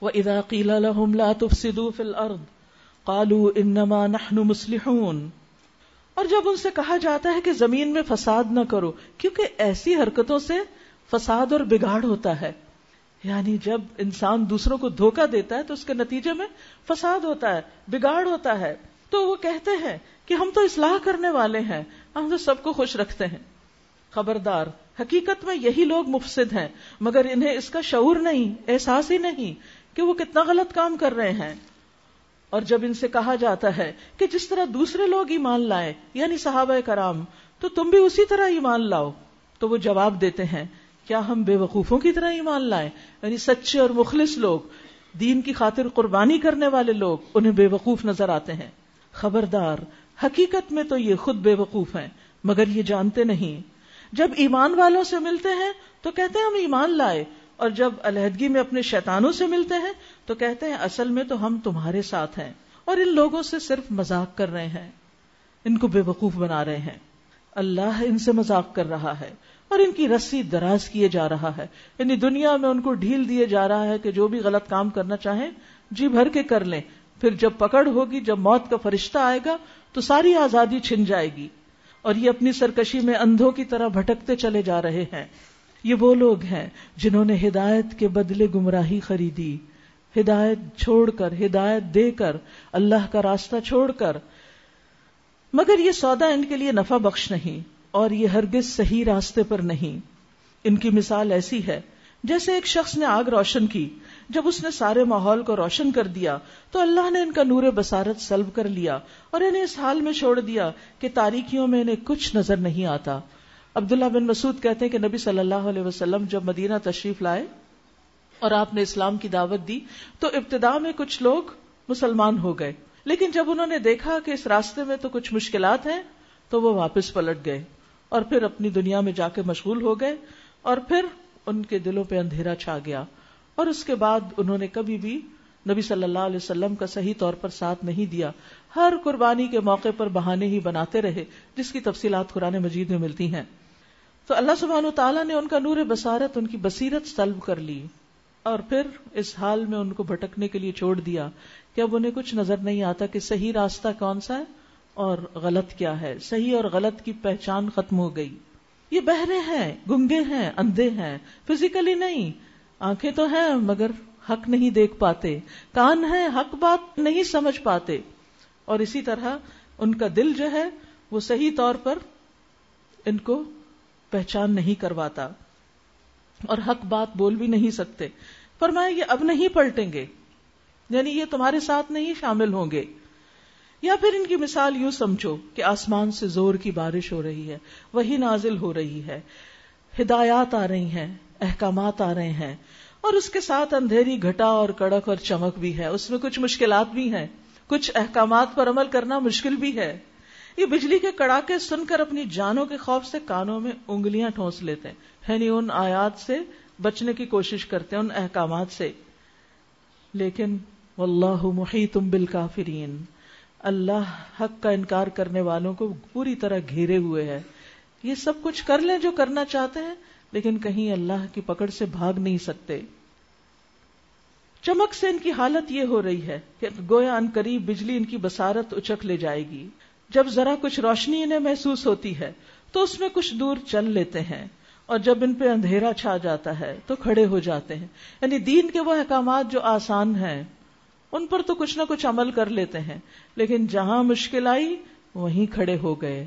وَإِذَا قِيلَ لَهُمْ لَا تُفْسِدُوا فِي الْأَرْضِ قَالُوا إِنَّمَا نَحْنُ مُصْلِحُونَ. اور جب ان سے کہا جاتا ہے کہ زمین میں فساد نہ کرو، کیونکہ ایسی حرکتوں سے فساد اور بگاڑ ہوتا ہے، یعنی جب انسان دوسروں کو دھوکہ دیتا ہے تو اس کے نتیجے میں فساد ہوتا ہے، بگاڑ ہوتا ہے. تو وہ کہتے ہیں کہ ہم تو اصلاح کرنے والے ہیں، ہم تو سب کو خوش رکھتے ہیں. خبردار، حقیقت میں یہی لوگ مفسد ہیں، مگر انہیں اس کا شعور نہیں، احساس ہی نہیں کہ وہ کتنا غلط کام کر رہے ہیں. اور جب ان سے کہا جاتا ہے کہ جس طرح دوسرے لوگ ایمان لائے، یعنی صحابہ کرام، تو تم بھی اسی طرح ایمان لاؤ، تو وہ جواب دیتے ہیں کیا ہم بے وقوفوں کی طرح ایمان لائیں؟ یعنی سچے اور مخلص لوگ، دین کی خاطر قربانی کرنے والے لوگ، انہیں بے وقوف نظر آتے ہیں. خبردار، حقیقت میں تو یہ خود بے وقوف ہیں مگر یہ جانتے نہیں. جب ایمان والوں سے ملتے ہیں تو کہتے ہیں ہم ایمان لائے، اور جب علیحدگی میں اپنے شیطانوں سے ملتے ہیں تو کہتے ہیں اصل میں تو ہم تمہارے ساتھ ہیں اور ان لوگوں سے صرف مذاق کر رہے ہیں، ان کو بے وقوف بنا رہے ہیں. اللہ ان سے مذاق کر رہا ہے اور ان کی رسی دراز کیے جا رہا ہے، یعنی دنیا میں ان کو ڈھیل دیے جا رہا ہے کہ جو بھی غلط کام کرنا چاہیں جی بھر کے کر لیں. پھر جب پکڑ ہوگی، جب موت کا فرشتہ آئے گا تو ساری آزادی چھن جائے گی، اور یہ اپنی سرکشی میں اندھوں کی طرح بھٹکتے چلے جا رہے ہیں. یہ وہ لوگ ہیں جنہوں نے ہدایت کے بدلے گمراہی خریدی، ہدایت چھوڑ کر، ہدایت دے کر، اللہ کا راستہ چھوڑ کر، مگر یہ سودا ان کے لیے نفع بخش نہیں اور یہ ہرگز صحیح راستے پر نہیں. ان کی مثال ایسی ہے جیسے ایک شخص نے آگ روشن کی، جب اس نے سارے ماحول کو روشن کر دیا تو اللہ نے ان کا نور بصارت سلب کر لیا اور انہیں اس حال میں چھوڑ دیا کہ تاریکیوں میں انہیں کچھ نظر نہیں آتا. عبداللہ بن مسعود کہتے ہیں کہ نبی صلی اللہ علیہ وسلم جب مدینہ تشریف لائے اور آپ نے اسلام کی دعوت دی تو ابتدا میں کچھ لوگ مسلمان ہو گئے، لیکن جب انہوں نے دیکھا کہ اس راستے میں تو کچھ مشکلات ہیں تو وہ واپس پلٹ گئے اور پھر اپنی دنیا میں جا کے مشغول ہو گئے، اور پھر ان کے دلوں پہ اندھیرا چھا گیا، اور اس کے بعد انہوں نے کبھی بھی نبی صلی اللہ علیہ وسلم کا صحیح طور پر ساتھ نہیں دیا. ہر قربانی کے موقع پر بہانے ہی بناتے رہے، جس کی تفصیلات قرآن مجید میں ملتی ہیں. تو اللہ سبحانہ وتعالیٰ نے ان کا نور بصارت، ان کی بصیرت سلب کر لی، اور پھر اس حال میں ان کو بھٹکنے کے لیے چھوڑ دیا کہ اب انہیں کچھ نظر نہیں آتا کہ صحیح راستہ کون سا ہے اور غلط کیا ہے. صحیح اور غلط کی پہچان ختم ہو گئی. یہ بہرے ہیں، گنگے ہیں، اندھے ہیں، فزیکلی نہیں، آنکھیں تو ہیں مگر حق نہیں دیکھ پاتے، کان ہیں، حق بات نہیں سمجھ پاتے، اور اسی طرح ان کا دل جو ہے وہ صحیح طور پر ان کو پہچان نہیں کرواتا اور حق بات بول بھی نہیں سکتے. فرمایا یہ اب نہیں پلٹیں گے، یعنی یہ تمہارے ساتھ نہیں شامل ہوں گے. یا پھر ان کی مثال یوں سمجھو کہ آسمان سے زور کی بارش ہو رہی ہے، وہی نازل ہو رہی ہے، ہدایات آ رہی ہیں، احکامات آ رہے ہیں، اور اس کے ساتھ اندھیری گھٹا اور کڑک اور چمک بھی ہے، اس میں کچھ مشکلات بھی ہیں، کچھ احکامات پر عمل کرنا مشکل بھی ہے. یہ بجلی کے کڑاکے سن کر اپنی جانوں کے خوف سے کانوں میں انگلیاں ٹھونس لیتے ہیں، یعنی ان آیات سے بچنے کی کوشش کرتے ہیں، ان احکامات سے. لیکن واللہ محیط بالکافرین، اللہ حق کا انکار کرنے والوں کو پوری طرح گھیرے ہوئے ہے. یہ سب کچھ کر لیں جو کرنا چاہتے ہیں لیکن کہیں اللہ کی پکڑ سے بھاگ نہیں سکتے. چمک سے ان کی حالت یہ ہو رہی ہے کہ گویا ان قریب بجلی ان کی بصارت اچک لے جائے گی. جب ذرا کچھ روشنی انہیں محسوس ہوتی ہے تو اس میں کچھ دور چل لیتے ہیں، اور جب ان پہ اندھیرا چھا جاتا ہے تو کھڑے ہو جاتے ہیں. یعنی دین کے وہ احکامات جو آسان ہیں ان پر تو کچھ نہ کچھ عمل کر لیتے ہیں، لیکن جہاں مشکل آئی وہیں کھڑے ہو گئے.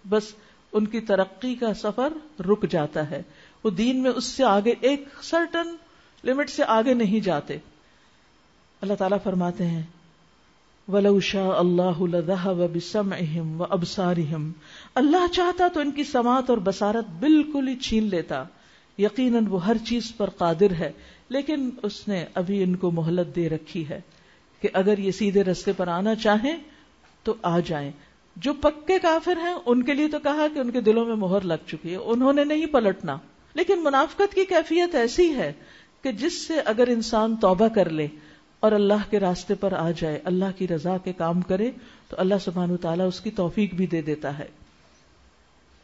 بس ان کی ترقی کا سفر رک جاتا ہے، وہ دین میں اس سے آگے، ایک سرٹن لمٹ سے آگے نہیں جاتے. اللہ تعالیٰ فرماتے ہیں وَلَوْ شَاءَ اللَّهُ لَذَهَبَ بِسَمْعِهِمْ وَأَبْصَارِهِمْ، اللہ چاہتا تو ان کی سماعت اور بصارت بالکل ہی چھین لیتا. یقیناً وہ ہر چیز پر قادر ہے، لیکن اس نے ابھی ان کو مہلت دے رکھی ہے کہ اگر یہ سیدھے راستے پر آنا چاہیں تو آ جائیں. جو پکے کافر ہیں ان کے لیے تو کہا کہ ان کے دلوں میں مہر لگ چکی ہے، انہوں نے نہیں پلٹنا. لیکن منافقت کی کیفیت ایسی ہے کہ جس سے اگر انسان توبہ کر لے اور اللہ کے راستے پر آ جائے، اللہ کی رضا کے کام کرے، تو اللہ سبحانہ وتعالیٰ اس کی توفیق بھی دے دیتا ہے.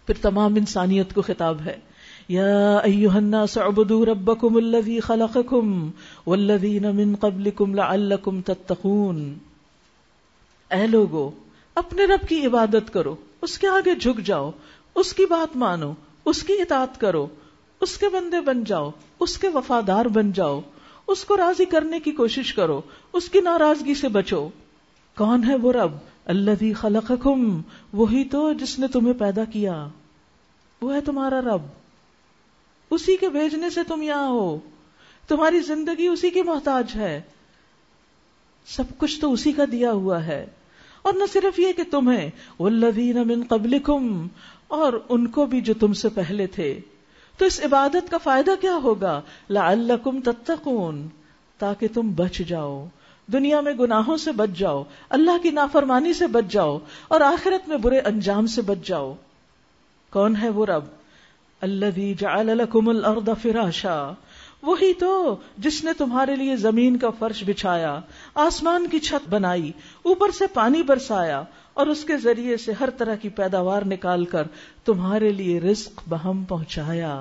پھر تمام انسانیت کو خطاب ہے یا ایھا الناس اعبدوا ربکم الذی خلقکم والذین من قبلکم لعلکم تتقون. اے لوگو، اپنے رب کی عبادت کرو، اس کے آگے جھک جاؤ، اس کی بات مانو، اس کی اطاعت کرو، اس کے بندے بن جاؤ، اس کے وفادار بن جاؤ، اس کو راضی کرنے کی کوشش کرو، اس کی ناراضگی سے بچو. کون ہے وہ رب؟ الذی خلقکم، وہی تو جس نے تمہیں پیدا کیا، وہ ہے تمہارا رب. اسی کے بھیجنے سے تم یہاں ہو، تمہاری زندگی اسی کی محتاج ہے، سب کچھ تو اسی کا دیا ہوا ہے. اور نہ صرف یہ کہ تمہیں، والذین من قبلکم، اور ان کو بھی جو تم سے پہلے تھے. تو اس عبادت کا فائدہ کیا ہوگا؟ لعلکم تتقون، تاکہ تم بچ جاؤ، دنیا میں گناہوں سے بچ جاؤ، اللہ کی نافرمانی سے بچ جاؤ، اور آخرت میں برے انجام سے بچ جاؤ. کون ہے وہ رب؟ الذی جعل لکم الارض فراشا، وہی تو جس نے تمہارے لیے زمین کا فرش بچھایا، آسمان کی چھت بنائی، اوپر سے پانی برسایا، اور اس کے ذریعے سے ہر طرح کی پیداوار نکال کر تمہارے لیے رزق بہم پہنچایا.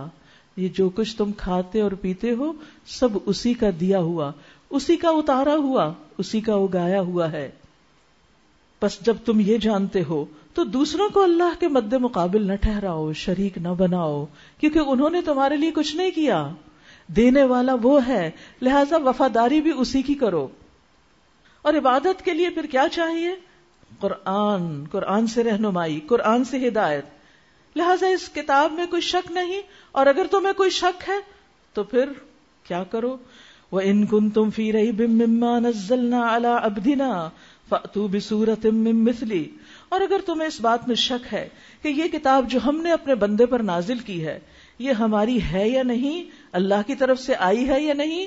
یہ جو کچھ تم کھاتے اور پیتے ہو سب اسی کا دیا ہوا، اسی کا اتارا ہوا، اسی کا اگایا ہوا ہے. بس جب تم یہ جانتے ہو تو دوسروں کو اللہ کے مد مقابل نہ ٹھہراؤ، شریک نہ بناؤ، کیونکہ انہوں نے تمہارے لیے کچھ نہیں کیا. دینے والا وہ ہے، لہذا وفاداری بھی اسی کی کرو. اور عبادت کے لیے پھر کیا چاہیے؟ قرآن سے رہنمائی، قرآن سے ہدایت. لہذا اس کتاب میں کوئی شک نہیں، اور اگر تمہیں کوئی شک ہے تو پھر کیا کرو؟ وَإِن كُنتُمْ فِي رَيْبٍ مِّمَّا نَزَّلْنَا عَلَىٰ عَبْدِنَا فَأْتُوا بِسُورَةٍ مِّن مِّثْلِهِ. اور اگر تمہیں اس بات میں شک ہے کہ یہ کتاب جو ہم نے اپنے بندے پر نازل کی ہے یہ ہماری ہے یا نہیں، اللہ کی طرف سے آئی ہے یا نہیں،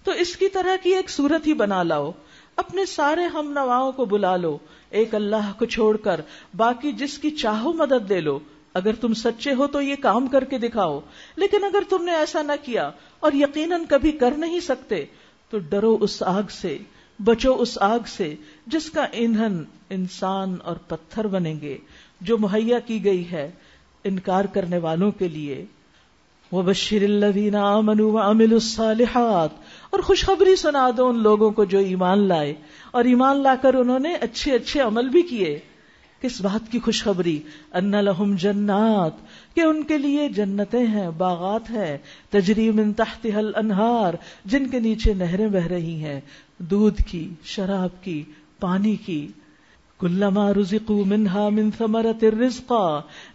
تو اس کی طرح کی ایک صورت ہی بنا لاؤ، اپنے سارے ہم نواؤں کو بلا لو، ایک اللہ کو چھوڑ کر باقی جس کی چاہو مدد لے لو. اگر تم سچے ہو تو یہ کام کر کے دکھاؤ. لیکن اگر تم نے ایسا نہ کیا اور یقیناً کبھی کر نہیں سکتے تو ڈرو اس آگ سے، بچو اس آگ سے جس کا ایندھن انسان اور پتھر بنیں گے، جو مہیا کی گئی ہے انکار کرنے والوں کے لیے. وَبَشِّرِ الَّذِينَ آمَنُوا وَعَمِلُوا الصَّالِحَاتِ، اور خوشخبری سنا دو ان لوگوں کو جو ایمان لائے اور ایمان لا کر انہوں نے اچھے اچھے عمل بھی کیے. کس بات کی خوشخبری؟ ان لہم جنات، کہ ان کے لیے جنتیں ہیں، باغات ہیں، تجری من تحتها الانہار، جن کے نیچے نہریں بہ رہی ہیں، دودھ کی، شراب کی، پانی کی. کلما رزقوا منها من ثمرۃ الرزقا،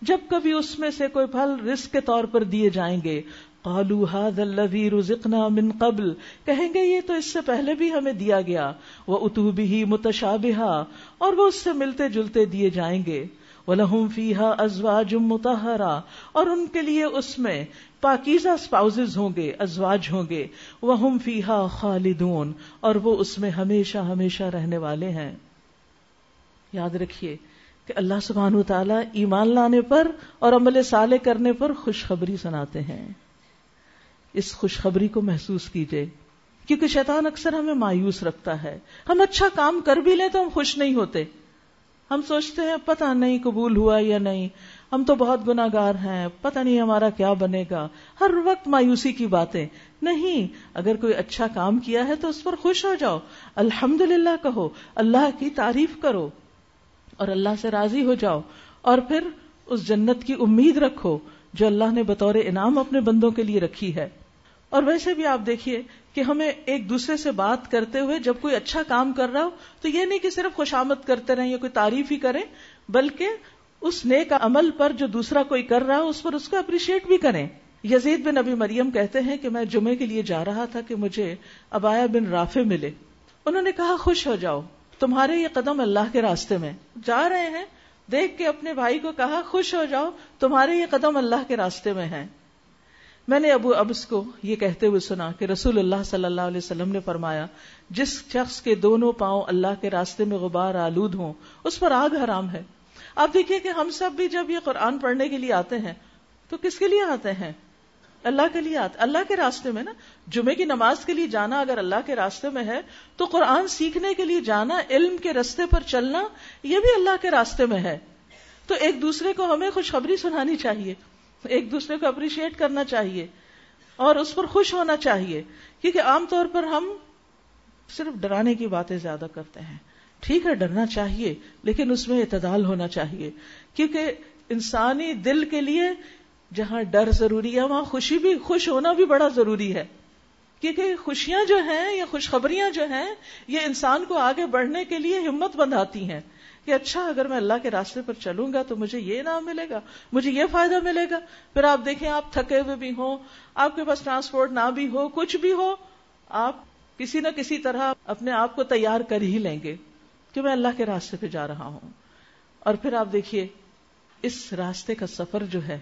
جب کبھی اس میں سے کوئی پھل رزق کے طور پر دیے جائیں گے، قالوا هذا الذي رزقنا من قبل، کہیں گے یہ تو اس سے پہلے بھی ہمیں دیا گیا. وَأُتُوا بِهِ مُتَشَابِهًا، اور وہ اس سے ملتے جلتے دیے جائیں گے. وَلَهُمْ فِيهَا أَزْوَاجٌ مُطَهَّرَةٌ، اور ان کے لیے اس میں پاکیزہ اسپاؤزز ہوں گے، ازواج ہوں گے. وَهُمْ فِيهَا خَالِدُونَ، اور وہ اس میں ہمیشہ ہمیشہ رہنے والے ہیں. یاد رکھیے کہ اللہ سبحانہ وتعالی ایمان لانے پر اور عمل صالح کرنے پر خوشخبری سناتے ہیں. اس خوشخبری کو محسوس کیجئے، کیونکہ شیطان اکثر ہمیں مایوس رکھتا ہے. ہم اچھا کام کر بھی لیں تو ہم خوش نہیں ہوتے. ہم سوچتے ہیں پتہ نہیں قبول ہوا یا نہیں، ہم تو بہت گناہگار ہیں، پتہ نہیں ہمارا کیا بنے گا. ہر وقت مایوسی کی باتیں نہیں. اگر کوئی اچھا کام کیا ہے تو اس پر خوش ہو جاؤ، الحمدللہ کہو، اللہ کی تعریف کرو اور اللہ سے راضی ہو جاؤ، اور پھر اس جنت کی امید رکھو جو اللہ نے بطور انعام اپنے بندوں کے لیے رکھی ہے. اور ویسے بھی آپ دیکھیے کہ ہمیں ایک دوسرے سے بات کرتے ہوئے جب کوئی اچھا کام کر رہا ہو تو یہ نہیں کہ صرف خوشامد کرتے رہیں یا کوئی تعریف ہی کریں، بلکہ اس نیک عمل پر جو دوسرا کوئی کر رہا ہو اس پر اس کو اپریشیٹ بھی کریں. یزید بن ابی مریم کہتے ہیں کہ میں جمعے کے لیے جا رہا تھا کہ مجھے عبایہ بن رافع ملے. انہوں نے کہا خوش ہو جاؤ، تمہارے یہ قدم اللہ کے راستے میں جا رہے ہیں. دیکھ کے اپنے بھائی کو کہا خوش ہو جاؤ، تمہارے یہ قدم اللہ کے راستے میں ہیں. میں نے ابو ابس کو یہ کہتے ہوئے سنا کہ رسول اللہ صلی اللہ علیہ وسلم نے فرمایا، جس شخص کے دونوں پاؤں اللہ کے راستے میں غبار آلود ہوں اس پر آگ حرام ہے. آپ دیکھیے کہ ہم سب بھی جب یہ قرآن پڑھنے کے لیے آتے ہیں تو کس کے لیے آتے ہیں؟ اللہ کے لیے آتے، اللہ کے راستے میں نا. جمعے کی نماز کے لیے جانا اگر اللہ کے راستے میں ہے تو قرآن سیکھنے کے لیے جانا، علم کے راستے پر چلنا، یہ بھی اللہ کے راستے میں ہے. تو ایک دوسرے کو ہمیں خوشخبری سنانی چاہیے ایک دوسرے کو اپریشیٹ کرنا چاہیے اور اس پر خوش ہونا چاہیے، کیونکہ عام طور پر ہم صرف ڈرانے کی باتیں زیادہ کرتے ہیں. ٹھیک ہے ڈرنا چاہیے لیکن اس میں اعتدال ہونا چاہیے، کیونکہ انسانی دل کے لیے جہاں ڈر ضروری ہے وہاں خوش ہونا بھی بڑا ضروری ہے. کیونکہ خوشیاں جو ہیں یا خوشخبریاں جو ہیں یہ انسان کو آگے بڑھنے کے لیے ہمت بندھاتی ہیں کہ اچھا اگر میں اللہ کے راستے پر چلوں گا تو مجھے یہ انعام ملے گا، مجھے یہ فائدہ ملے گا. پھر آپ دیکھیں آپ تھکے ہوئے بھی ہوں، آپ کے پاس ٹرانسپورٹ نہ بھی ہو، کچھ بھی ہو، آپ کسی نہ کسی طرح اپنے آپ کو تیار کر ہی لیں گے کہ میں اللہ کے راستے پہ جا رہا ہوں. اور پھر آپ دیکھیے اس راستے کا سفر جو ہے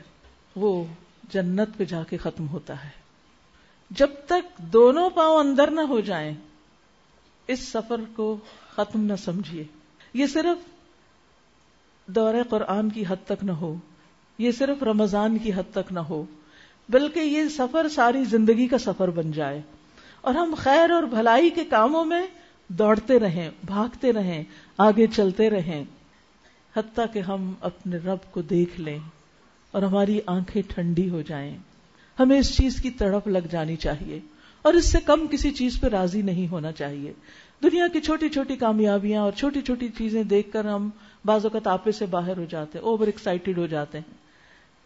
وہ جنت پہ جا کے ختم ہوتا ہے. جب تک دونوں پاؤں اندر نہ ہو جائیں اس سفر کو ختم نہ سمجھیے. یہ صرف دورہ قرآن کی حد تک نہ ہو، یہ صرف رمضان کی حد تک نہ ہو، بلکہ یہ سفر ساری زندگی کا سفر بن جائے اور ہم خیر اور بھلائی کے کاموں میں دوڑتے رہیں، بھاگتے رہیں، آگے چلتے رہیں، حتیٰ کہ ہم اپنے رب کو دیکھ لیں اور ہماری آنکھیں ٹھنڈی ہو جائیں. ہمیں اس چیز کی تڑپ لگ جانی چاہیے اور اس سے کم کسی چیز پہ راضی نہیں ہونا چاہیے. دنیا کی چھوٹی چھوٹی کامیابیاں اور چھوٹی چھوٹی چیزیں دیکھ کر ہم بعض اوقات آپے سے باہر ہو جاتے ہیں، اوور ایکسائٹیڈ ہو جاتے ہیں.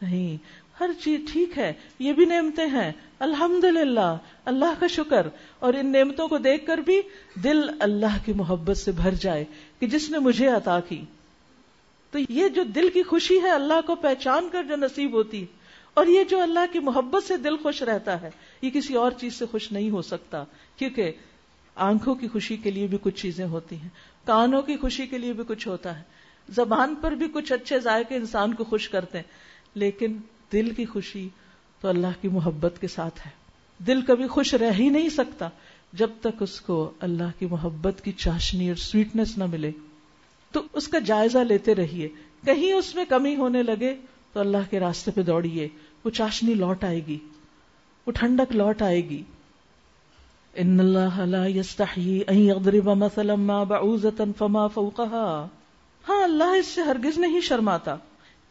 نہیں، ہر چیز ٹھیک ہے، یہ بھی نعمتیں ہیں، الحمدللہ، اللہ کا شکر. اور ان نعمتوں کو دیکھ کر بھی دل اللہ کی محبت سے بھر جائے کہ جس نے مجھے عطا کی. تو یہ جو دل کی خوشی ہے اللہ کو پہچان کر جو نصیب ہوتی، اور یہ جو اللہ کی محبت سے دل خوش رہتا ہے، یہ کسی اور چیز سے خوش نہیں ہو سکتا. کیونکہ آنکھوں کی خوشی کے لیے بھی کچھ چیزیں ہوتی ہیں، کانوں کی خوشی کے لیے بھی کچھ ہوتا ہے، زبان پر بھی کچھ اچھے ذائقے انسان کو خوش کرتے ہیں، لیکن دل کی خوشی تو اللہ کی محبت کے ساتھ ہے. دل کبھی خوش رہ ہی نہیں سکتا جب تک اس کو اللہ کی محبت کی چاشنی اور سویٹنس نہ ملے. تو اس کا جائزہ لیتے رہیے، کہیں اس میں کمی ہونے لگے تو اللہ کے راستے پہ دوڑیے، وہ چاشنی لوٹ آئے گی، وہ ٹھنڈک لوٹ آئے گی. ان اللہ لا یستحیی ان یضرب مثلا ما بعوضۃ فما فوقها. ہاں اللہ اس سے ہرگز نہیں شرماتا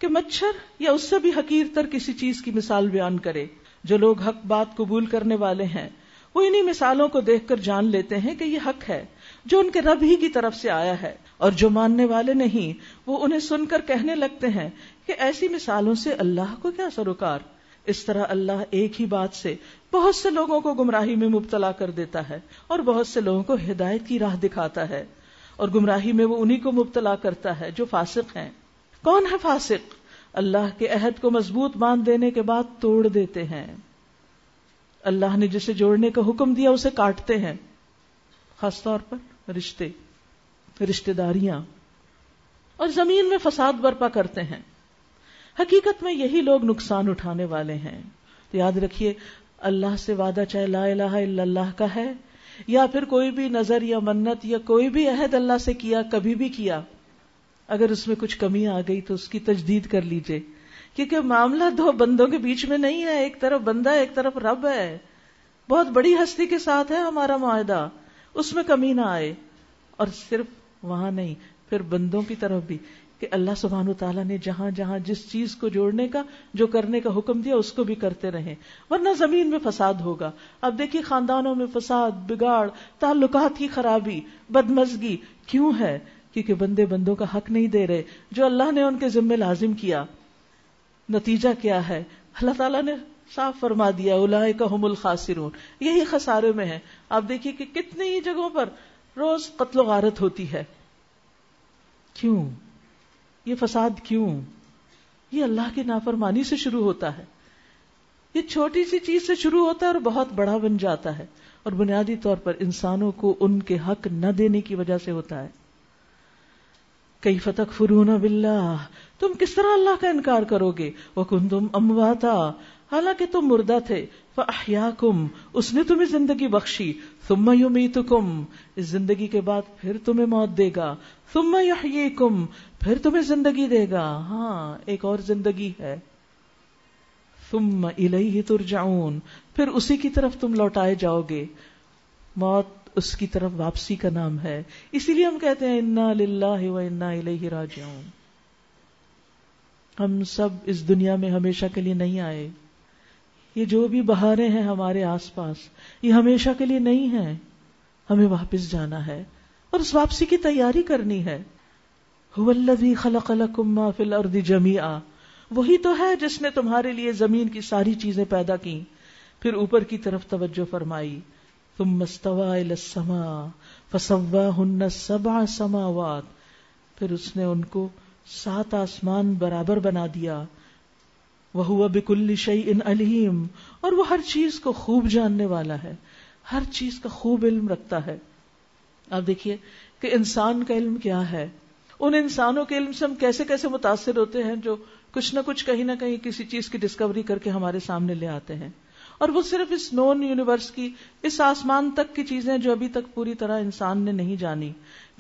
کہ مچھر یا اس سے بھی حقیر تر کسی چیز کی مثال بیان کرے. جو لوگ حق بات قبول کرنے والے ہیں وہ انہی مثالوں کو دیکھ کر جان لیتے ہیں کہ یہ حق ہے جو ان کے رب ہی کی طرف سے آیا ہے، اور جو ماننے والے نہیں وہ انہیں سن کر کہنے لگتے ہیں کہ ایسی مثالوں سے اللہ کو کیا سروکار. اس طرح اللہ ایک ہی بات سے بہت سے لوگوں کو گمراہی میں مبتلا کر دیتا ہے اور بہت سے لوگوں کو ہدایت کی راہ دکھاتا ہے، اور گمراہی میں وہ انہی کو مبتلا کرتا ہے جو فاسق ہیں. کون ہے فاسق؟ اللہ کے عہد کو مضبوط باندھ دینے کے بعد توڑ دیتے ہیں. اللہ نے جسے جوڑنے کا حکم دیا اسے کاٹتے ہیں، خاص طور پر رشتے داریاں، اور زمین میں فساد برپا کرتے ہیں. حقیقت میں یہی لوگ نقصان اٹھانے والے ہیں. تو یاد رکھیے اللہ سے وعدہ چاہے لا الہ الا اللہ کا ہے یا پھر کوئی بھی نظر یا منت یا کوئی بھی عہد اللہ سے کیا، کبھی بھی کیا، اگر اس میں کچھ کمی آ گئی تو اس کی تجدید کر لیجئے. کیونکہ معاملہ دو بندوں کے بیچ میں نہیں ہے، ایک طرف بندہ ہے ایک طرف رب ہے. بہت بڑی ہستی کے ساتھ ہے ہمارا معاہدہ، اس میں کمی نہ آئے. اور صرف وہاں نہیں، پھر بندوں کی طرف بھی کہ اللہ سبحانہ وتعالیٰ نے جہاں جہاں جس چیز کو جوڑنے کا جو کرنے کا حکم دیا اس کو بھی کرتے رہیں، ورنہ زمین میں فساد ہوگا. اب دیکھیے خاندانوں میں فساد، بگاڑ، تعلقات کی خرابی، بدمزگی کیوں ہے؟ کیونکہ بندے بندوں کا حق نہیں دے رہے جو اللہ نے ان کے ذمہ لازم کیا. نتیجہ کیا ہے؟ اللہ تعالیٰ نے صاف فرما دیا اولئک ھم الخاسرون، یہی خسارے میں ہے. آپ دیکھیے کہ کتنی ہی جگہوں پر روز قتل و غارت ہوتی ہے. کیوں یہ فساد؟ کیوں؟ یہ اللہ کی نافرمانی سے شروع ہوتا ہے. یہ چھوٹی سی چیز سے شروع ہوتا ہے اور بہت بڑا بن جاتا ہے، اور بنیادی طور پر انسانوں کو ان کے حق نہ دینے کی وجہ سے ہوتا ہے. کیف تکفرون باللہ، تم کس طرح اللہ کا انکار کرو گے؟ وکنتم امواتا، حالانکہ تم مردہ تھے. فاحیاکم، اس نے تمہیں زندگی بخشی. ثم یمیتکم، اس زندگی کے بعد پھر تمہیں موت دے گا. ثم یحییکم، پھر تمہیں زندگی دے گا. ہاں ایک اور زندگی ہے. ثم الیہ ترجعون، پھر اسی کی طرف تم لوٹائے جاؤ گے. موت اس کی طرف واپسی کا نام ہے. اسی لیے ہم کہتے ہیں انا للہ و انا الیہ راجعون. ہم سب اس دنیا میں ہمیشہ کے لیے نہیں آئے. یہ جو بھی بہاریں ہیں ہمارے آس پاس یہ ہمیشہ کے لیے نہیں ہیں. ہمیں واپس جانا ہے اور اس واپسی کی تیاری کرنی ہے. هو الذی خلق لکم ما فی الارض جمیعا، وہی تو ہے جس نے تمہارے لیے زمین کی ساری چیزیں پیدا کی. پھر اوپر کی طرف توجہ فرمائی. ثم استوى الى السماء فسواهن 7 سماوات، پھر اس نے ان کو 7 آسمان برابر بنا دیا. وَهُوَ بِكُلِّ شَيْءٍ عَلِيمٌ، اور وہ ہر چیز کو خوب جاننے والا ہے، ہر چیز کا خوب علم رکھتا ہے. آپ دیکھیے کہ انسان کا علم کیا ہے. ان انسانوں کے علم سے ہم کیسے کیسے متاثر ہوتے ہیں جو کچھ نہ کچھ کہیں نہ کہیں کسی چیز کی ڈسکوری کر کے ہمارے سامنے لے آتے ہیں. اور وہ صرف اس نون یونیورس کی، اس آسمان تک کی چیزیں جو ابھی تک پوری طرح انسان نے نہیں جانی.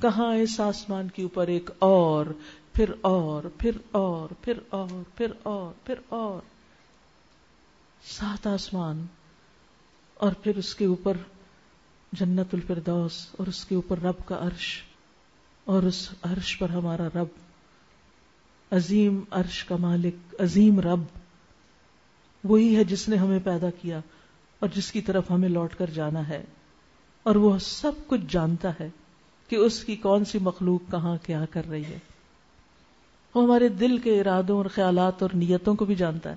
کہاں اس آسمان کے اوپر ایک اور، پھر اور، پھر اور، پھر اور، پھر اور، پھر اور 7 آسمان، اور پھر اس کے اوپر جنت الفردوس، اور اس کے اوپر رب کا عرش، اور اس عرش پر ہمارا رب، عظیم عرش کا مالک، عظیم رب. وہی ہے جس نے ہمیں پیدا کیا اور جس کی طرف ہمیں لوٹ کر جانا ہے. اور وہ سب کچھ جانتا ہے کہ اس کی کون سی مخلوق کہاں کیا کر رہی ہے. وہ ہمارے دل کے ارادوں اور خیالات اور نیتوں کو بھی جانتا ہے،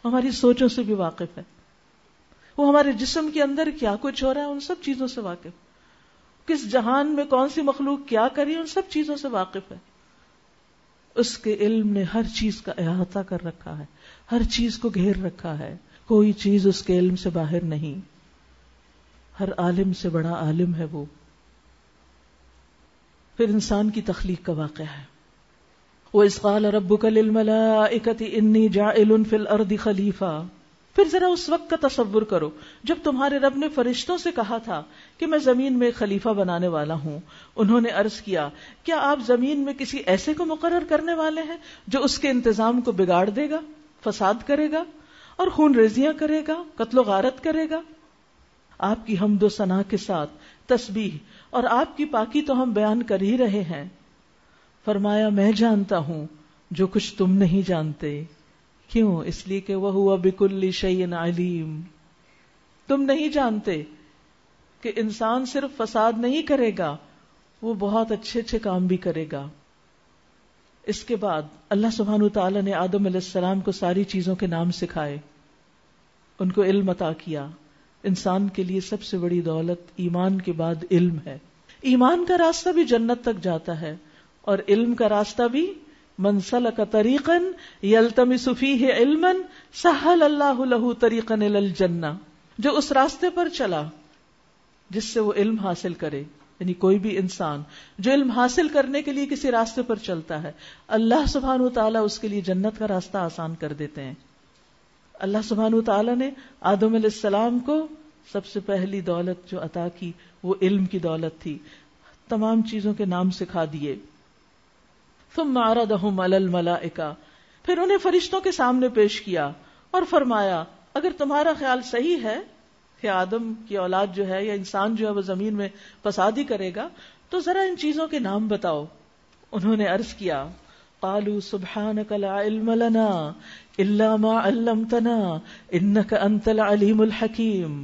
ہماری سوچوں سے بھی واقف ہے. وہ ہمارے جسم کے اندر کیا کچھ ہو رہا ہے ان سب چیزوں سے واقف، کس جہان میں کون سی مخلوق کیا کری ان سب چیزوں سے واقف ہے. اس کے علم نے ہر چیز کا احاطہ کر رکھا ہے، ہر چیز کو گھیر رکھا ہے. کوئی چیز اس کے علم سے باہر نہیں. ہر عالم سے بڑا عالم ہے وہ. پھر انسان کی تخلیق کا واقعہ ہے. وَإِذْ قَالَ رَبُّكَ لِلْمَلَائِكَةِ إِنِّي جَاعِلٌ فِي الْأَرْضِ خَلِيفَةً. پھر ذرا اس وقت کا تصور کرو جب تمہارے رب نے فرشتوں سے کہا تھا کہ میں زمین میں ایک خلیفہ بنانے والا ہوں. انہوں نے عرض کیا کیا آپ زمین میں کسی ایسے کو مقرر کرنے والے ہیں جو اس کے انتظام کو بگاڑ دے گا، فساد کرے گا اور خون ریزیاں کرے گا، قتل و غارت کرے گا. آپ کی حمد و ثنا کے ساتھ تسبیح اور آپ کی پاکی تو ہم بیان کر ہی رہے ہیں. فرمایا میں جانتا ہوں جو کچھ تم نہیں جانتے. کیوں؟ اس لیے کہ وَهُوَ بِكُلِّ شَيْءٍ عَلِيمٌ. تم نہیں جانتے کہ انسان صرف فساد نہیں کرے گا، وہ بہت اچھے اچھے کام بھی کرے گا. اس کے بعد اللہ سبحانہ وتعالی نے آدم علیہ السلام کو ساری چیزوں کے نام سکھائے، ان کو علم عطا کیا. انسان کے لیے سب سے بڑی دولت ایمان کے بعد علم ہے. ایمان کا راستہ بھی جنت تک جاتا ہے اور علم کا راستہ بھی. من سلک طریقا یلتمس فیہ علما سہل اللہ لہ طریقا الی الجنہ. جو اس راستے پر چلا جس سے وہ علم حاصل کرے، یعنی کوئی بھی انسان جو علم حاصل کرنے کے لیے کسی راستے پر چلتا ہے، اللہ سبحانہ وتعالی اس کے لیے جنت کا راستہ آسان کر دیتے ہیں. اللہ سبحانہ وتعالی نے آدم علیہ السلام کو سب سے پہلی دولت جو عطا کی وہ علم کی دولت تھی. تمام چیزوں کے نام سکھا دیے. ثم عرضهم علی الملائکہ، پھر انہیں فرشتوں کے سامنے پیش کیا اور فرمایا اگر تمہارا خیال صحیح ہے کہ آدم کی اولاد جو ہے یا انسان جو ہے وہ زمین میں فساد ہی کرے گا تو ذرا ان چیزوں کے نام بتاؤ. انہوں نے عرض کیا قالوا سبحانک لا علم لنا الا ما علمتنا انک انت العلیم الحکیم.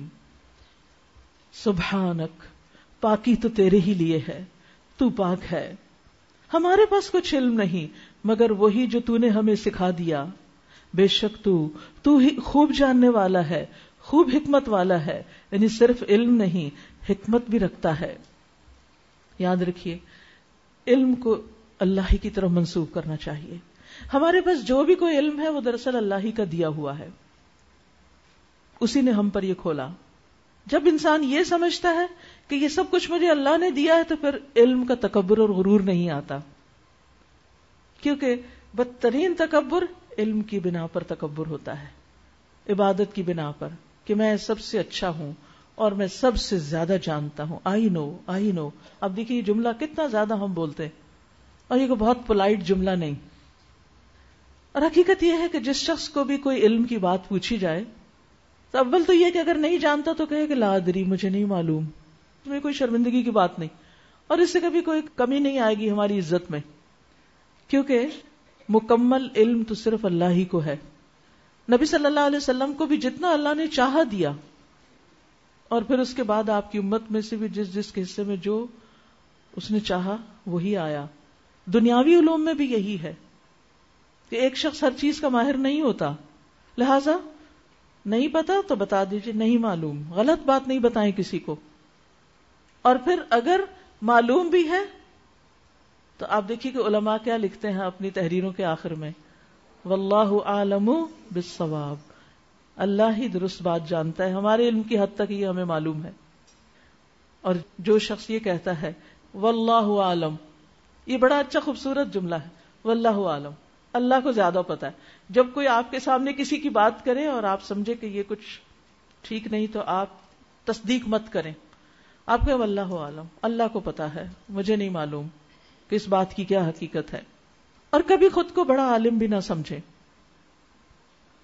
سبحانک، پاکی تو تیرے ہی لیے ہے، تو پاک ہے. ہمارے پاس کچھ علم نہیں مگر وہی جو تو نے ہمیں سکھا دیا. بے شک تو ہی خوب جاننے والا ہے، خوب حکمت والا ہے. یعنی صرف علم نہیں، حکمت بھی رکھتا ہے. یاد رکھیے علم کو اللہ ہی کی طرف منسوب کرنا چاہیے. ہمارے پاس جو بھی کوئی علم ہے وہ دراصل اللہ ہی کا دیا ہوا ہے، اسی نے ہم پر یہ کھولا. جب انسان یہ سمجھتا ہے کہ یہ سب کچھ مجھے اللہ نے دیا ہے تو پھر علم کا تکبر اور غرور نہیں آتا، کیونکہ بدترین تکبر علم کی بنا پر تکبر ہوتا ہے، عبادت کی بنا پر کہ میں سب سے اچھا ہوں اور میں سب سے زیادہ جانتا ہوں. آئی نو. اب دیکھیے یہ جملہ کتنا زیادہ ہم بولتے ہیں اور یہ بہت پولائٹ جملہ نہیں. اور حقیقت یہ ہے کہ جس شخص کو بھی کوئی علم کی بات پوچھی جائے تو اول تو یہ کہ اگر نہیں جانتا تو کہے کہ لا ادری، مجھے نہیں معلوم. میں کوئی شرمندگی کی بات نہیں اور اس سے کبھی کوئی کمی نہیں آئے گی ہماری عزت میں، کیونکہ مکمل علم تو صرف اللہ ہی کو ہے. نبی صلی اللہ علیہ وسلم کو بھی جتنا اللہ نے چاہا دیا، اور پھر اس کے بعد آپ کی امت میں سے بھی جس جس کے حصے میں جو اس نے چاہا وہی آیا. دنیاوی علوم میں بھی یہی ہے کہ ایک شخص ہر چیز کا ماہر نہیں ہوتا، لہذا نہیں پتا تو بتا دیجئے نہیں معلوم، غلط بات نہیں بتائیں کسی کو. اور پھر اگر معلوم بھی ہے تو آپ دیکھیے کہ علماء کیا لکھتے ہیں اپنی تحریروں کے آخر میں، واللہ اعلم بالصواب، اللہ ہی درست بات جانتا ہے، ہمارے علم کی حد تک یہ ہمیں معلوم ہے. اور جو شخص یہ کہتا ہے واللہ عالم، یہ بڑا اچھا خوبصورت جملہ ہے، واللہ عالم، اللہ کو زیادہ پتا ہے. جب کوئی آپ کے سامنے کسی کی بات کرے اور آپ سمجھے کہ یہ کچھ ٹھیک نہیں تو آپ تصدیق مت کریں، آپ کہ واللہ عالم، اللہ کو پتا ہے، مجھے نہیں معلوم کہ اس بات کی کیا حقیقت ہے. اور کبھی خود کو بڑا عالم بھی نہ سمجھے.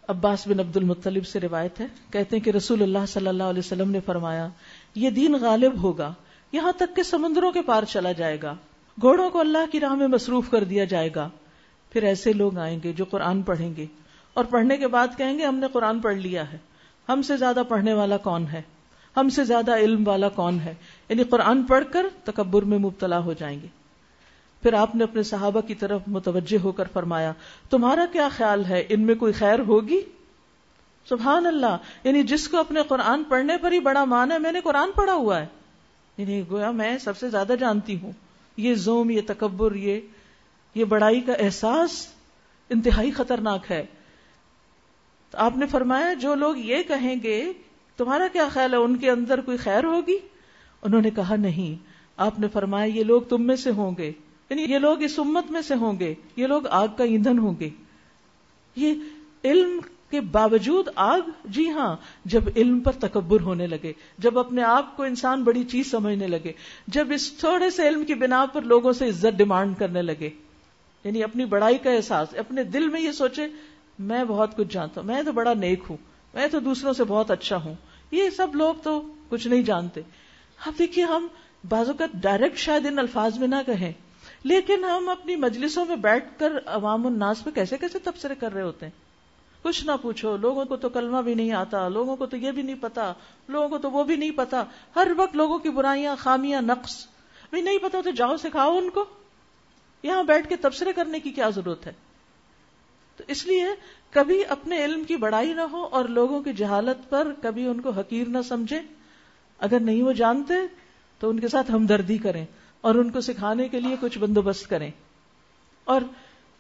عباس بن عبد المطلب سے روایت ہے، کہتے ہیں کہ رسول اللہ صلی اللہ علیہ وسلم نے فرمایا، یہ دین غالب ہوگا یہاں تک کہ سمندروں کے پار چلا جائے گا، گھوڑوں کو اللہ کی راہ میں مصروف کر دیا جائے گا. پھر ایسے لوگ آئیں گے جو قرآن پڑھیں گے اور پڑھنے کے بعد کہیں گے ہم نے قرآن پڑھ لیا ہے، ہم سے زیادہ پڑھنے والا کون ہے، ہم سے زیادہ علم والا کون ہے. یعنی قرآن پڑھ کر تکبر میں مبتلا ہو جائیں گے. پھر آپ نے اپنے صحابہ کی طرف متوجہ ہو کر فرمایا، تمہارا کیا خیال ہے، ان میں کوئی خیر ہوگی؟ سبحان اللہ، یعنی جس کو اپنے قرآن پڑھنے پر ہی بڑا مان ہے، میں نے قرآن پڑھا ہوا ہے، یعنی گویا میں سب سے زیادہ جانتی ہوں. یہ زوم، یہ تکبر، یہ بڑائی کا احساس انتہائی خطرناک ہے. تو آپ نے فرمایا جو لوگ یہ کہیں گے تمہارا کیا خیال ہے، ان کے اندر کوئی خیر ہوگی؟ انہوں نے کہا نہیں. آپ نے فرمایا یہ لوگ تم میں سے ہوں گے، یعنی یہ لوگ اس امت میں سے ہوں گے، یہ لوگ آگ کا ایندھن ہوں گے. یہ علم کے باوجود آگ، جی ہاں، جب علم پر تکبر ہونے لگے، جب اپنے آپ کو انسان بڑی چیز سمجھنے لگے، جب اس تھوڑے سے علم کی بنا پر لوگوں سے عزت ڈیمانڈ کرنے لگے، یعنی اپنی بڑائی کا احساس، اپنے دل میں یہ سوچے میں بہت کچھ جانتا ہوں، میں تو بڑا نیک ہوں، میں تو دوسروں سے بہت اچھا ہوں، یہ سب لوگ تو کچھ نہیں جانتے. اب دیکھیے ہم بعض اوقات ڈائریکٹ شاید ان الفاظ میں نہ کہیں، لیکن ہم اپنی مجلسوں میں بیٹھ کر عوام الناس پہ کیسے کیسے تبصرے کر رہے ہوتے ہیں. کچھ نہ پوچھو، لوگوں کو تو کلمہ بھی نہیں آتا، لوگوں کو تو یہ بھی نہیں پتا، لوگوں کو تو وہ بھی نہیں پتا، ہر وقت لوگوں کی برائیاں، خامیاں، نقص بھی نہیں پتا تو جاؤ سکھاؤ ان کو. یہاں بیٹھ کے تبصرے کرنے کی کیا ضرورت ہے؟ تو اس لیے کبھی اپنے علم کی بڑائی نہ ہو اور لوگوں کی جہالت پر کبھی ان کو حقیر نہ سمجھے. اگر نہیں وہ جانتے تو ان کے ساتھ ہمدردی کریں اور ان کو سکھانے کے لیے کچھ بندوبست کریں، اور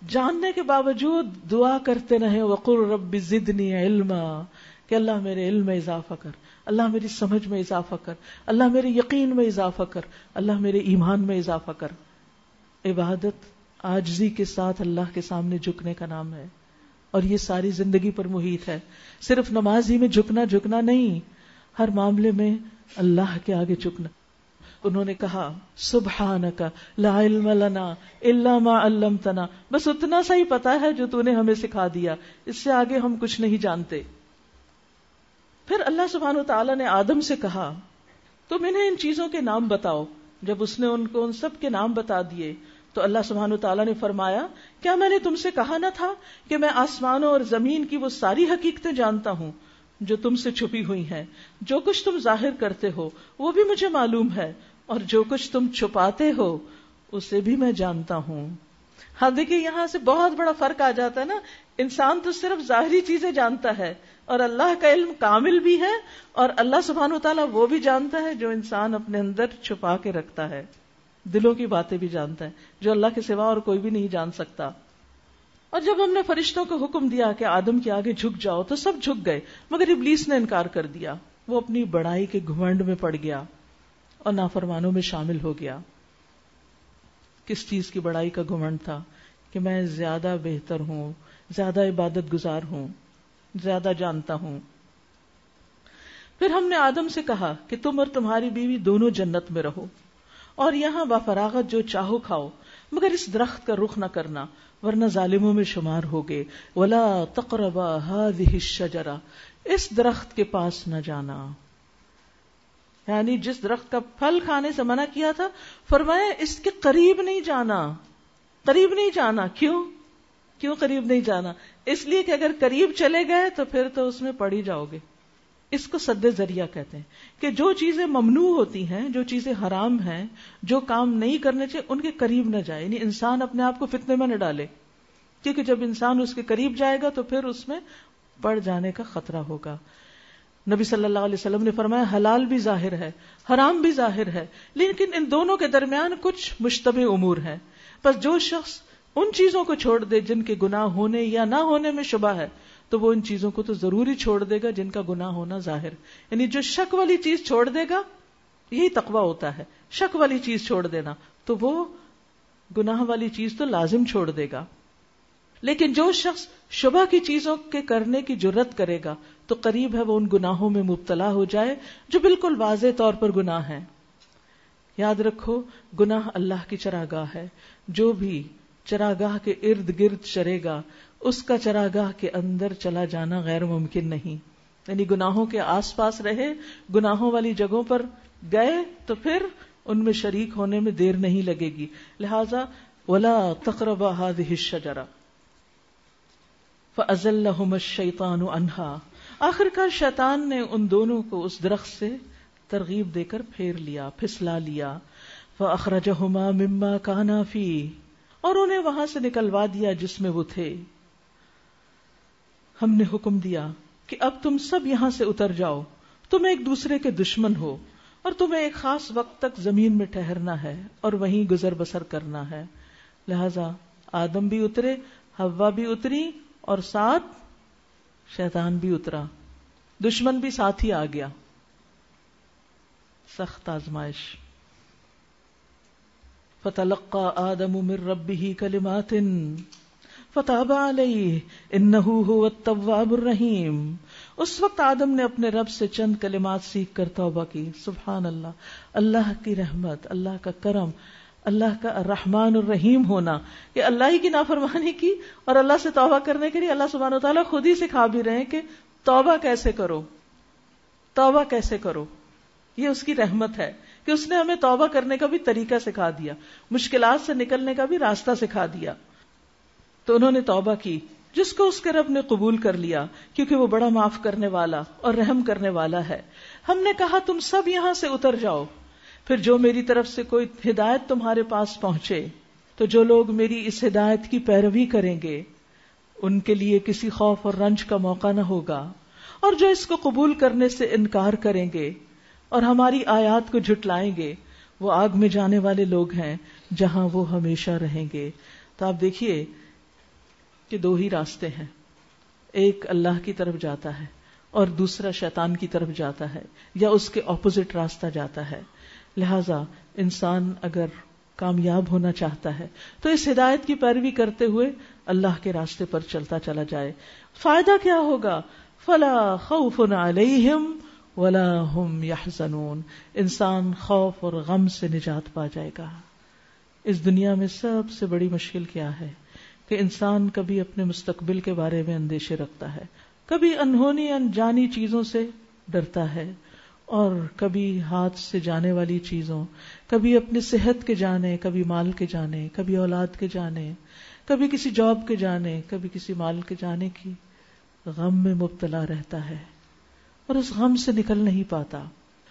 جاننے کے باوجود دعا کرتے رہیں وقل رب زدنی علما، کہ اللہ میرے علم میں اضافہ کر، اللہ میری سمجھ میں اضافہ کر، اللہ میرے یقین میں اضافہ کر، اللہ میرے ایمان میں اضافہ کر. عبادت عاجزی کے ساتھ اللہ کے سامنے جھکنے کا نام ہے، اور یہ ساری زندگی پر محیط ہے. صرف نماز ہی میں جھکنا نہیں، ہر معاملے میں اللہ کے آگے جھکنا. انہوں نے کہا سبحانک لا علم لنا الا ما علمتنا، بس اتنا سا ہی پتا ہے جو تو نے ہمیں سکھا دیا، اس سے آگے ہم کچھ نہیں جانتے. پھر اللہ سبحانہ وتعالی نے آدم سے کہا تم انہیں ان چیزوں کے نام بتاؤ. جب اس نے ان کو ان سب کے نام بتا دیے تو اللہ سبحانہ وتعالی نے فرمایا کیا میں نے تم سے کہا نہ تھا کہ میں آسمانوں اور زمین کی وہ ساری حقیقتیں جانتا ہوں جو تم سے چھپی ہوئی ہیں. جو کچھ تم ظاہر کرتے ہو وہ بھی مجھے معلوم ہے، اور جو کچھ تم چھپاتے ہو اسے بھی میں جانتا ہوں. ہاں دیکھیے یہاں سے بہت بڑا فرق آ جاتا ہے نا. انسان تو صرف ظاہری چیزیں جانتا ہے اور اللہ کا علم کامل بھی ہے، اور اللہ سبحانہ وتعالیٰ وہ بھی جانتا ہے جو انسان اپنے اندر چھپا کے رکھتا ہے، دلوں کی باتیں بھی جانتا ہے جو اللہ کے سوا اور کوئی بھی نہیں جان سکتا. اور جب ہم نے فرشتوں کو حکم دیا کہ آدم کے آگے جھک جاؤ تو سب جھک گئے، مگر ابلیس نے انکار کر دیا. وہ اپنی بڑائی کے گھمنڈ میں پڑ گیا اور نافرمانوں میں شامل ہو گیا. کس چیز کی بڑائی کا گھمنڈ تھا؟ کہ میں زیادہ بہتر ہوں، زیادہ عبادت گزار ہوں، زیادہ جانتا ہوں. پھر ہم نے آدم سے کہا کہ تم اور تمہاری بیوی دونوں جنت میں رہو اور یہاں بفراغت جو چاہو کھاؤ، مگر اس درخت کا رخ نہ کرنا ورنہ ظالموں میں شمار ہوگے. ولا تقربا هذه الشجرہ، اس درخت کے پاس نہ جانا. یعنی جس درخت کا پھل کھانے سے منع کیا تھا فرمایا اس کے قریب نہیں جانا، قریب نہیں جانا. کیوں؟ کیوں قریب نہیں جانا؟ اس لیے کہ اگر قریب چلے گئے تو پھر تو اس میں پڑ ہی جاؤ گے. اس کو سد ذریعہ کہتے ہیں کہ جو چیزیں ممنوع ہوتی ہیں، جو چیزیں حرام ہیں، جو کام نہیں کرنے چاہیے، ان کے قریب نہ جائے. یعنی انسان اپنے آپ کو فتنے میں نہ ڈالے، کیونکہ جب انسان اس کے قریب جائے گا تو پھر اس میں پڑ جانے کا خطرہ ہوگا. نبی صلی اللہ علیہ وسلم نے فرمایا حلال بھی ظاہر ہے، حرام بھی ظاہر ہے، لیکن ان دونوں کے درمیان کچھ مشتبہ امور ہیں. بس جو شخص ان چیزوں کو چھوڑ دے جن کے گناہ ہونے یا نہ ہونے میں شبہ ہے، تو وہ ان چیزوں کو تو ضرور ہی چھوڑ دے گا جن کا گناہ ہونا ظاہر. یعنی جو شک والی چیز چھوڑ دے گا، یہی تقویٰ ہوتا ہے، شک والی چیز چھوڑ دینا، تو وہ گناہ والی چیز تو لازم چھوڑ دے گا. لیکن جو شخص شبہ کی چیزوں کے کرنے کی جرت کرے گا تو قریب ہے وہ ان گناہوں میں مبتلا ہو جائے جو بالکل واضح طور پر گناہ ہیں. یاد رکھو، گناہ اللہ کی چراگاہ ہے. جو بھی چراگاہ کے ارد گرد چرے گا، اس کا چراگاہ کے اندر چلا جانا غیر ممکن نہیں. یعنی گناہوں کے آس پاس رہے، گناہوں والی جگہوں پر گئے تو پھر ان میں شریک ہونے میں دیر نہیں لگے گی. لہذا وَلَا تَقْرَبَا هَذِهِ الشَّجَرَةَ فَأَزَلَّهُمَا الشَّيْطَانُ عَنْهَا. آخرکار شیطان نے ان دونوں کو اس درخت سے ترغیب دے کر پھیر لیا، پھسلا لیا. فَأَخْرَجَهُمَا مِمَّا كَانَا فِيهِ، اور انہیں وہاں سے نکلوا دیا جس میں وہ تھے. ہم نے حکم دیا کہ اب تم سب یہاں سے اتر جاؤ، تم ایک دوسرے کے دشمن ہو اور تمہیں ایک خاص وقت تک زمین میں ٹھہرنا ہے اور وہیں گزر بسر کرنا ہے. لہذا آدم بھی اترے، حوا بھی اتری، اور ساتھ شیطان بھی اترا، دشمن بھی ساتھ ہی آ گیا. سخت آزمائش. فَتَلَقَّى آدَمُ مِن رَّبِّهِ كَلِمَاتٍ فَتَابَ عَلَيْهِ إِنَّهُ هُوَ التَّوَّابُ الرَّحِيمُ. اس وقت آدم نے اپنے رب سے چند کلمات سیکھ کر توبہ کی. سبحان اللہ، اللہ کی رحمت، اللہ کا کرم، اللہ کا الرحمن الرحیم ہونا، کہ اللہ ہی کی نافرمانی کی اور اللہ سے توبہ کرنے کے لیے اللہ سبحانہ و تعالیٰ خود ہی سکھا بھی رہے ہیں کہ توبہ کیسے کرو، توبہ کیسے کرو. یہ اس کی رحمت ہے کہ اس نے ہمیں توبہ کرنے کا بھی طریقہ سکھا دیا، مشکلات سے نکلنے کا بھی راستہ سکھا دیا. تو انہوں نے توبہ کی، جس کو اس کے رب نے قبول کر لیا، کیونکہ وہ بڑا معاف کرنے والا اور رحم کرنے والا ہے. ہم نے کہا تم سب یہاں سے اتر جاؤ، پھر جو میری طرف سے کوئی ہدایت تمہارے پاس پہنچے تو جو لوگ میری اس ہدایت کی پیروی کریں گے ان کے لیے کسی خوف اور رنج کا موقع نہ ہوگا، اور جو اس کو قبول کرنے سے انکار کریں گے اور ہماری آیات کو جھٹلائیں گے وہ آگ میں جانے والے لوگ ہیں جہاں وہ ہمیشہ رہیں گے. تو آپ دیکھیے کہ دو ہی راستے ہیں، ایک اللہ کی طرف جاتا ہے اور دوسرا شیطان کی طرف جاتا ہے یا اس کے اپوزٹ راستہ جاتا ہے. لہذا انسان اگر کامیاب ہونا چاہتا ہے تو اس ہدایت کی پیروی کرتے ہوئے اللہ کے راستے پر چلتا چلا جائے. فائدہ کیا ہوگا؟ فلا خوف علیہم ولا هم يحزنون. انسان خوف اور غم سے نجات پا جائے گا. اس دنیا میں سب سے بڑی مشکل کیا ہے کہ انسان کبھی اپنے مستقبل کے بارے میں اندیشے رکھتا ہے، کبھی انہونی انجانی چیزوں سے ڈرتا ہے، اور کبھی ہاتھ سے جانے والی چیزوں، کبھی اپنی صحت کے جانے، کبھی مال کے جانے، کبھی اولاد کے جانے، کبھی کسی جاب کے جانے، کبھی کسی مال کے جانے کی غم میں مبتلا رہتا ہے اور اس غم سے نکل نہیں پاتا.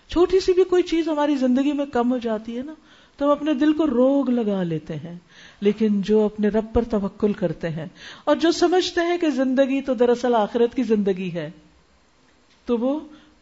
چھوٹی سی بھی کوئی چیز ہماری زندگی میں کم ہو جاتی ہے نا تو ہم اپنے دل کو روگ لگا لیتے ہیں. لیکن جو اپنے رب پر توکل کرتے ہیں اور جو سمجھتے ہیں کہ زندگی تو دراصل آخرت کی زندگی ہے، تو وہ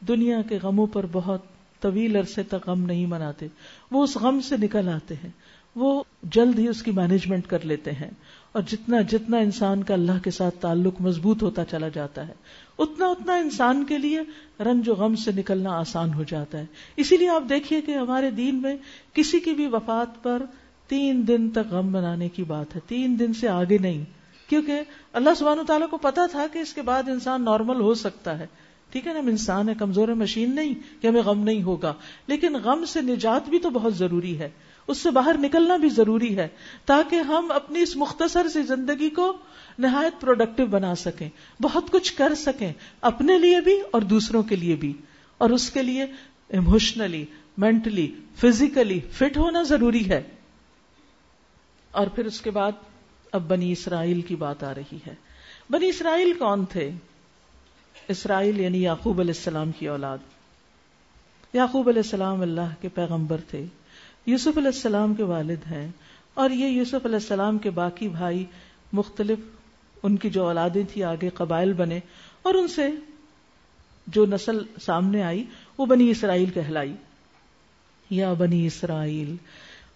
دنیا کے غموں پر بہت طویل عرصے تک غم نہیں مناتے، وہ اس غم سے نکل آتے ہیں، وہ جلد ہی اس کی مینجمنٹ کر لیتے ہیں. اور جتنا جتنا انسان کا اللہ کے ساتھ تعلق مضبوط ہوتا چلا جاتا ہے اتنا اتنا انسان کے لیے رنج و غم سے نکلنا آسان ہو جاتا ہے. اسی لیے آپ دیکھیے کہ ہمارے دین میں کسی کی بھی وفات پر 3 دن تک غم منانے کی بات ہے، 3 دن سے آگے نہیں، کیونکہ اللہ سبحانہ تعالیٰ کو پتا تھا کہ اس کے بعد انسان نارمل ہو سکتا ہے. ٹھیک ہے نا، ہم انسان ہے، کمزور ہے، مشین نہیں کہ ہمیں غم نہیں ہوگا، لیکن غم سے نجات بھی تو بہت ضروری ہے، اس سے باہر نکلنا بھی ضروری ہے تاکہ ہم اپنی اس مختصر سی زندگی کو نہایت پروڈکٹیو بنا سکیں، بہت کچھ کر سکیں اپنے لیے بھی اور دوسروں کے لیے بھی. اور اس کے لیے ایموشنلی، مینٹلی، فزیکلی فٹ ہونا ضروری ہے. اور پھر اس کے بعد اب بنی اسرائیل کی بات آ رہی ہے. بنی اسرائیل کون تھے؟ اسرائیل یعنی یعقوب علیہ السلام کی اولاد. یعقوب علیہ السلام اللہ کے پیغمبر تھے، یوسف علیہ السلام کے والد ہیں، اور یہ یوسف علیہ السلام کے باقی بھائی مختلف ان کی جو اولادیں تھی آگے قبائل بنے، اور ان سے جو نسل سامنے آئی وہ بنی اسرائیل کہلائی. یا بنی اسرائیل،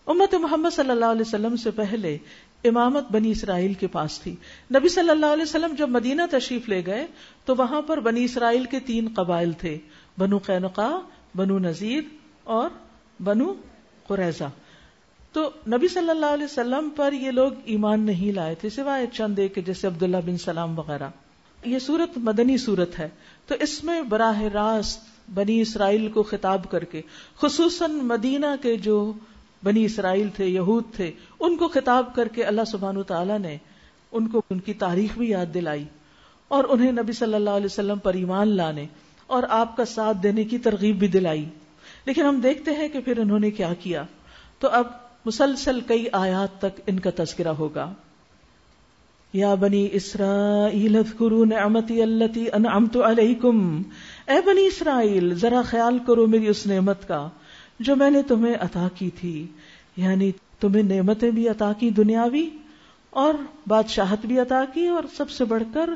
امت محمد صلی اللہ علیہ وسلم سے پہلے امامت بنی اسرائیل کے پاس تھی. نبی صلی اللہ علیہ وسلم جب مدینہ تشریف لے گئے تو وہاں پر بنی اسرائیل کے 3 قبائل تھے، بنو قینقاع، بنو نذیر اور بنو قریظہ. تو نبی صلی اللہ علیہ وسلم پر یہ لوگ ایمان نہیں لائے تھے سوائے چند ایک جیسے عبداللہ بن سلام وغیرہ. یہ سورت مدنی سورت ہے، تو اس میں براہ راست بنی اسرائیل کو خطاب کر کے، خصوصاً مدینہ کے جو بنی اسرائیل تھے، یہود تھے، ان کو خطاب کر کے اللہ سبحانہ وتعالیٰ نے ان کو ان کی تاریخ بھی یاد دلائی اور انہیں نبی صلی اللہ علیہ وسلم پر ایمان لانے اور آپ کا ساتھ دینے کی ترغیب بھی دلائی. لیکن ہم دیکھتے ہیں کہ پھر انہوں نے کیا کیا. تو اب مسلسل کئی آیات تک ان کا تذکرہ ہوگا. یا بنی اسرائیل اذکروا نعمتی التی انعمت علیکم، اے بنی اسرائیل ذرا خیال کرو میری اس نعمت کا جو میں نے تمہیں عطا کی تھی. یعنی تمہیں نعمتیں بھی عطا کی دنیاوی اور بادشاہت بھی عطا کی، اور سب سے بڑھ کر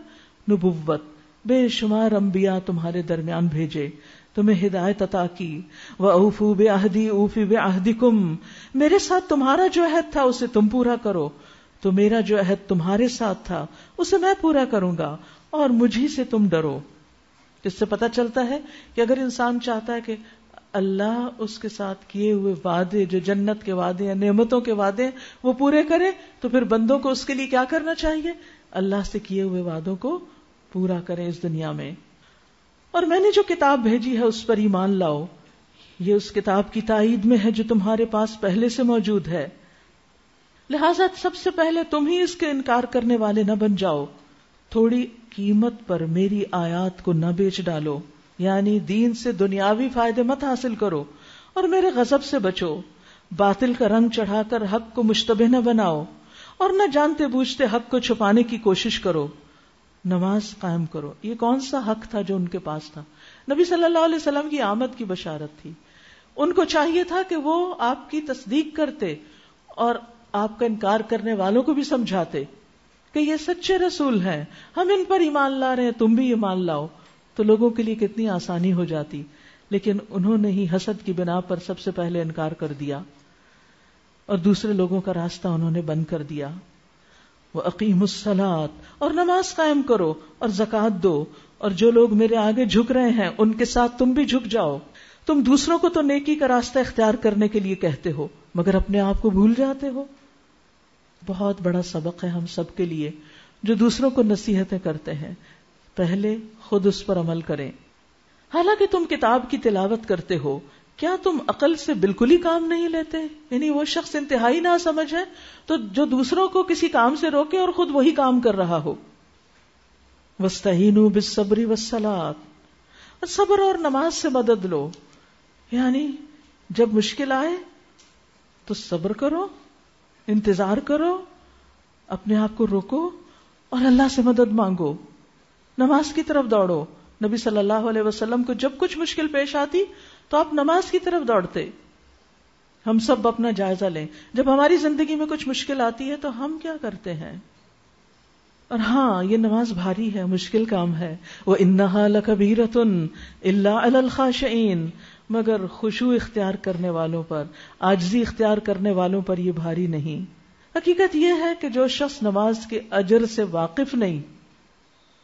نبوت، بے شمار انبیاء تمہارے درمیان بھیجے، تمہیں ہدایت عطا کی. وَأَوْفُوا بِعَهْدِي أُوفِ بِعَهْدِكُمْ، میرے ساتھ تمہارا جو عہد تھا اسے تم پورا کرو تو میرا جو عہد تمہارے ساتھ تھا اسے میں پورا کروں گا، اور مجھی سے تم ڈرو. اس سے پتہ چلتا ہے کہ اگر انسان چاہتا ہے کہ اللہ اس کے ساتھ کیے ہوئے وعدے، جو جنت کے وعدے ہیں، نعمتوں کے وعدے ہیں، وہ پورے کرے، تو پھر بندوں کو اس کے لیے کیا کرنا چاہیے؟ اللہ سے کیے ہوئے وعدوں کو پورا کریں اس دنیا میں. اور میں نے جو کتاب بھیجی ہے اس پر ایمان لاؤ. یہ اس کتاب کی تائید میں ہے جو تمہارے پاس پہلے سے موجود ہے، لہذا سب سے پہلے تم ہی اس کے انکار کرنے والے نہ بن جاؤ. تھوڑی قیمت پر میری آیات کو نہ بیچ ڈالو، یعنی دین سے دنیاوی فائدے مت حاصل کرو، اور میرے غضب سے بچو. باطل کا رنگ چڑھا کر حق کو مشتبہ نہ بناؤ، اور نہ جانتے بوجھتے حق کو چھپانے کی کوشش کرو. نماز قائم کرو. یہ کون سا حق تھا جو ان کے پاس تھا؟ نبی صلی اللہ علیہ وسلم کی آمد کی بشارت تھی. ان کو چاہیے تھا کہ وہ آپ کی تصدیق کرتے اور آپ کا انکار کرنے والوں کو بھی سمجھاتے کہ یہ سچے رسول ہیں، ہم ان پر ایمان لا رہے ہیں، تم بھی ایمان لاؤ. تو لوگوں کے لیے کتنی آسانی ہو جاتی. لیکن انہوں نے ہی حسد کی بنا پر سب سے پہلے انکار کر دیا اور دوسرے لوگوں کا راستہ انہوں نے بند کر دیا. وَأَقِيمُوا الصَّلَاةَ، اور نماز قائم کرو اور زکوٰۃ دو، اور جو لوگ میرے آگے جھک رہے ہیں ان کے ساتھ تم بھی جھک جاؤ. تم دوسروں کو تو نیکی کا راستہ اختیار کرنے کے لیے کہتے ہو مگر اپنے آپ کو بھول جاتے ہو. بہت بڑا سبق ہے ہم سب کے لیے جو دوسروں کو نصیحتیں کرتے ہیں، پہلے خود اس پر عمل کریں. حالانکہ تم کتاب کی تلاوت کرتے ہو، کیا تم عقل سے بالکل ہی کام نہیں لیتے؟ یعنی وہ شخص انتہائی نہ سمجھ ہے تو جو دوسروں کو کسی کام سے روکے اور خود وہی کام کر رہا ہو. وَاسْتَعِينُوا بِالصَّبْرِ وَالصَّلَاةِ، اور صبر اور نماز سے مدد لو. یعنی جب مشکل آئے تو صبر کرو، انتظار کرو، اپنے آپ کو روکو اور اللہ سے مدد مانگو، نماز کی طرف دوڑو. نبی صلی اللہ علیہ وسلم کو جب کچھ مشکل پیش آتی تو آپ نماز کی طرف دوڑتے. ہم سب اپنا جائزہ لیں، جب ہماری زندگی میں کچھ مشکل آتی ہے تو ہم کیا کرتے ہیں؟ اور ہاں، یہ نماز بھاری ہے، مشکل کام ہے. وَإِنَّهَا لَكَبِيرَةٌ إِلَّا عَلَى الْخَاشِعِينَ، مگر خشوع اختیار کرنے والوں پر، عاجزی اختیار کرنے والوں پر یہ بھاری نہیں. حقیقت یہ ہے کہ جو شخص نماز کے اجر سے واقف نہیں،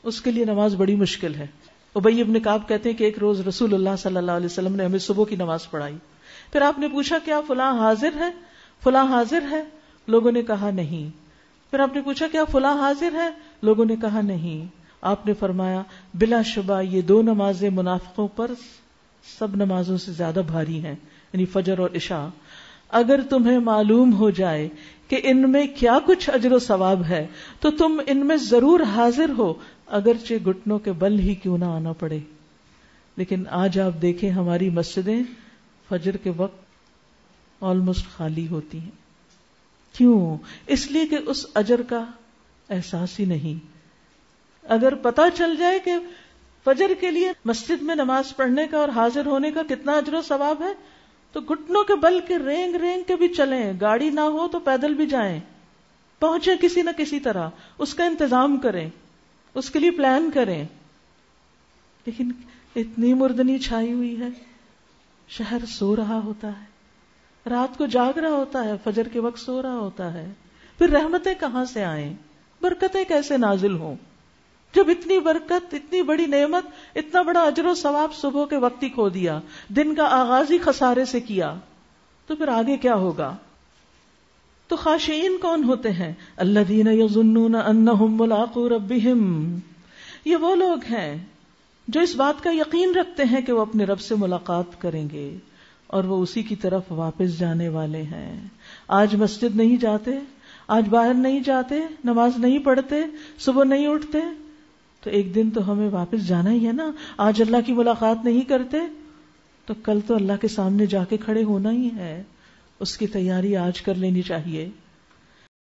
اس کے لیے نماز بڑی مشکل ہے. ابی بن کعب کہتے ہیں کہ ایک روز رسول اللہ صلی اللہ علیہ وسلم نے ہمیں صبح کی نماز پڑھائی. پھر آپ نے پوچھا کیا فلاں حاضر ہے؟ فلاں حاضر ہے؟ لوگوں نے کہا نہیں. پھر آپ نے پوچھا کیا فلاں حاضر ہے؟ لوگوں نے کہا نہیں. آپ نے فرمایا بلا شبہ یہ 2 نمازیں منافقوں پر سب نمازوں سے زیادہ بھاری ہیں، یعنی فجر اور عشاء. اگر تمہیں معلوم ہو جائے کہ ان میں کیا کچھ اجر و ثواب ہے تو تم ان میں ضرور حاضر ہو، اگرچہ گھٹنوں کے بل ہی کیوں نہ آنا پڑے. لیکن آج آپ دیکھیں ہماری مسجدیں فجر کے وقت آلموسٹ خالی ہوتی ہیں. کیوں؟ اس لیے کہ اس اجر کا احساس ہی نہیں. اگر پتہ چل جائے کہ فجر کے لیے مسجد میں نماز پڑھنے کا اور حاضر ہونے کا کتنا اجر و ثواب ہے تو گھٹنوں کے بل کے رینگ رینگ کے بھی چلیں، گاڑی نہ ہو تو پیدل بھی جائیں، پہنچیں کسی نہ کسی طرح، اس کا انتظام کریں، اس کے لیے پلان کریں. لیکن اتنی مردنی چھائی ہوئی ہے، شہر سو رہا ہوتا ہے، رات کو جاگ رہا ہوتا ہے، فجر کے وقت سو رہا ہوتا ہے. پھر رحمتیں کہاں سے آئیں، برکتیں کیسے نازل ہوں؟ جب اتنی برکت، اتنی بڑی نعمت، اتنا بڑا اجر و ثواب صبح کے وقت ہی کھو دیا، دن کا آغاز ہی خسارے سے کیا، تو پھر آگے کیا ہوگا؟ تو خاشعین کون ہوتے ہیں؟ الذین یظنون انہم ملاقو ربہم، یہ وہ لوگ ہیں جو اس بات کا یقین رکھتے ہیں کہ وہ اپنے رب سے ملاقات کریں گے اور وہ اسی کی طرف واپس جانے والے ہیں. آج مسجد نہیں جاتے، آج باہر نہیں جاتے، نماز نہیں پڑھتے، صبح نہیں اٹھتے، تو ایک دن تو ہمیں واپس جانا ہی ہے نا. آج اللہ کی ملاقات نہیں کرتے تو کل تو اللہ کے سامنے جا کے کھڑے ہونا ہی ہے. اس کی تیاری آج کر لینی چاہیے.